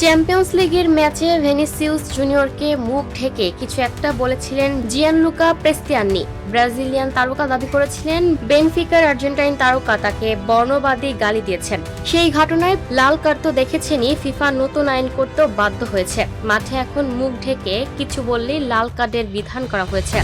Champions লিগের ম্যাচে Vinicius জুনিয়রকে মুখ ঢেকে কিছু একটা বলেছিলেন জিয়ানলুকা প্রেস্তিয়ানি। ব্রাজিলিয়ান তারকা দাবি করেছিলেন বেনফিকার আর্জেন্টাইন তারকা তাকে বর্ণবাদী গালি দিয়েছেন। সেই ঘটনায় লাল কার্ড তো দেখেছেনই, ফিফা নতুন আইন করতেও বাধ্য হয়েছে। মাঠে এখন মুখ ঢেকে কিছু বললেই লাল কার্ডের বিধান করা হয়েছে।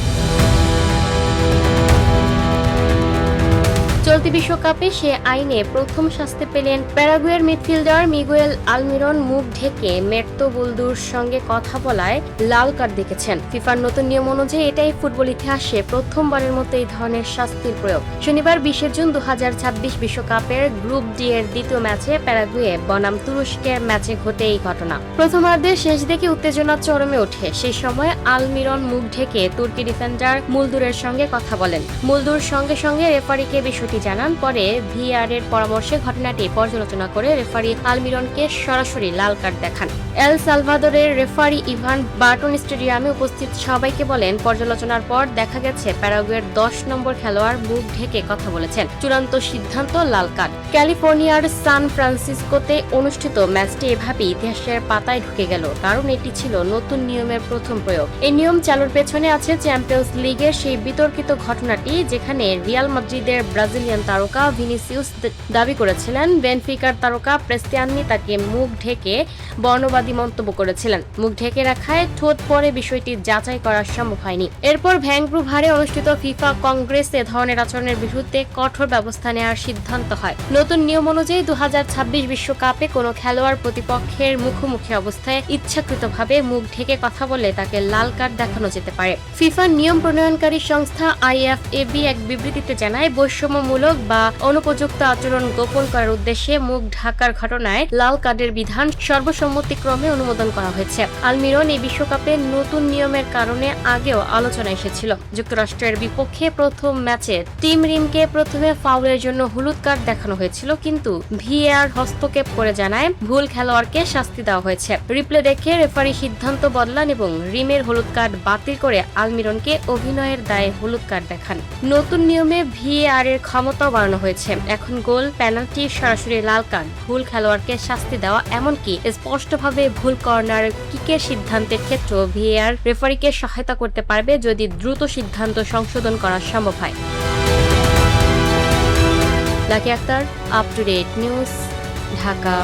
চলতি বিশ্বকাপে সে আইনে প্রথম শাস্তি পেলেন প্যারাগুয়ের মিডফিল্ডার মিগুয়েল আলমিরন। মুখ ঢেকে মের্তো বুলদুর সঙ্গে কথা বলায় লাল কার্ড দেখেছেন। ফিফার নতুন নিয়ম অনুযায়ী এটাই ফুটবল ইতিহাসে প্রথমবারের মতো এই ধরনের শাস্তির প্রয়োগ। শনিবার 20 জুন 2026 বিশ্বকাপের গ্রুপ ডি এর দ্বিতীয় ম্যাচে প্যারাগুয়ে বনাম তুরস্কের ম্যাচে ঘটে এই ঘটনা। প্রথমার্ধের শেষ দিকে উত্তেজনা চরমে ওঠে। সেই সময় আলমিরন মুখ ঢেকে তুর্কি ডিফেন্ডার মুলদুরের সঙ্গে কথা বলেন। মুলদুর সঙ্গে সঙ্গে রেফারিকে বিষয়টি জানান। পরে ভিআর এর পরামর্শে ঘটনাটি পর্যালোচনা করে রেফারি আলমিরনকে সরাসরি লাল কার্ড দেখান। এল সালভাদোরের রেফারি ইভান বার্টন স্টেডিয়ামে উপস্থিত সবাইকে বলেন, পর্যালোচনার পর দেখা গেছে প্যারাগুয়ের 10 নম্বর খেলোয়াড় মুখ ঢেকে কথা বলেছেন। চূড়ান্ত সিদ্ধান্ত লাল কার্ড। ক্যালিফোর্নিয়ার সান ফ্রান্সিসকোতে অনুষ্ঠিত ম্যাচটি এভাবেই ইতিহাসের পাতায় ঢুকে গেল, কারণ এটি ছিল নতুন নিয়মের প্রথম প্রয়োগ। এই নিয়ম চালুর পেছনে আছে চ্যাম্পিয়ন্স লিগের সেই বিতর্কিত ঘটনাটি, যেখানে রিয়াল মাদ্রিদের ব্রাজিলিয়ান তারকা ভিনিসিউস দাবি করেছিলেন বেনফিকার তারকা প্রেস্তিয়ানি তাকে মুখ ঢেকে বর্ণবাদী মন্তব্য করেছিলেন। মুখ ঢেকে রাখায় ঠোঁট পরে বিষয়টি যাচাই করা সম্ভব হয়নি। এরপর ভ্যাঙ্কুভারে অনুষ্ঠিত ফিফা কংগ্রেস এ ধরনের আচরণের বিরুদ্ধে কঠোর ব্যবস্থা নেওয়ার সিদ্ধান্ত হয়। নতুন নিয়ম অনুযায়ী 2026 বিশ্বকাপে কোনো খেলোয়াড় প্রতিপক্ষের মুখোমুখি অবস্থায় ইচ্ছাকৃতভাবে মুখ ঢেকে কথা বলে তাকে লাল কার্ড দেখানো যেতে পারে। ফিফার নিয়ম প্রণয়নকারী সংস্থা আইএফএবি এক বিবৃতিতে জানায়, বৈষম্যমূলক বা অনুপযুক্ত আচরণ গোপন করার উদ্দেশ্যে মুখ ঢাকার ঘটনায় লাল কার্ডের বিধান সর্বসম্মতিক্রমে অনুমোদন করা হয়েছে। আলমিরন এই বিশ্বকাপের নতুন নিয়মের কারণে আগেও আলোচনা এসেছিল। যুক্তরাষ্ট্রের বিপক্ষে প্রথম ম্যাচে টিম রিমকে প্রথমে ফাউলের জন্য হলুদ কার্ড দেখানো হয়েছিল, কিন্তু ভিএআর হস্তক্ষেপ করে জানায় ভুল খেলোয়াড়কে শাস্তি দেওয়া হয়েছে। রিপ্লে দেখে রেফারি সিদ্ধান্ত বদলান এবং রিমের হলুদ কার্ড বাতিল করে আলমিরনকে অভিনয়ের দায়ে হলুদ কার্ড দেখান। নতুন নিয়মে ভিএআর এর ক্ষমতাও বাড়ানো হয়েছে। এখন গোল, পেনাল্টি, সরাসরি লাল কার্ড, ভুল খেলোয়াড়কে শাস্তি দেওয়া, এমনকি স্পষ্টভাবে ভুল কর্নার কিকের সিদ্ধান্তের ক্ষেত্রেও ভিএআর রেফারিকে সহায়তা করতে পারবে যদি দ্রুত সিদ্ধান্ত সংশোধন করা সম্ভব হয়। Lucky Akter, up to date news, Dhaka.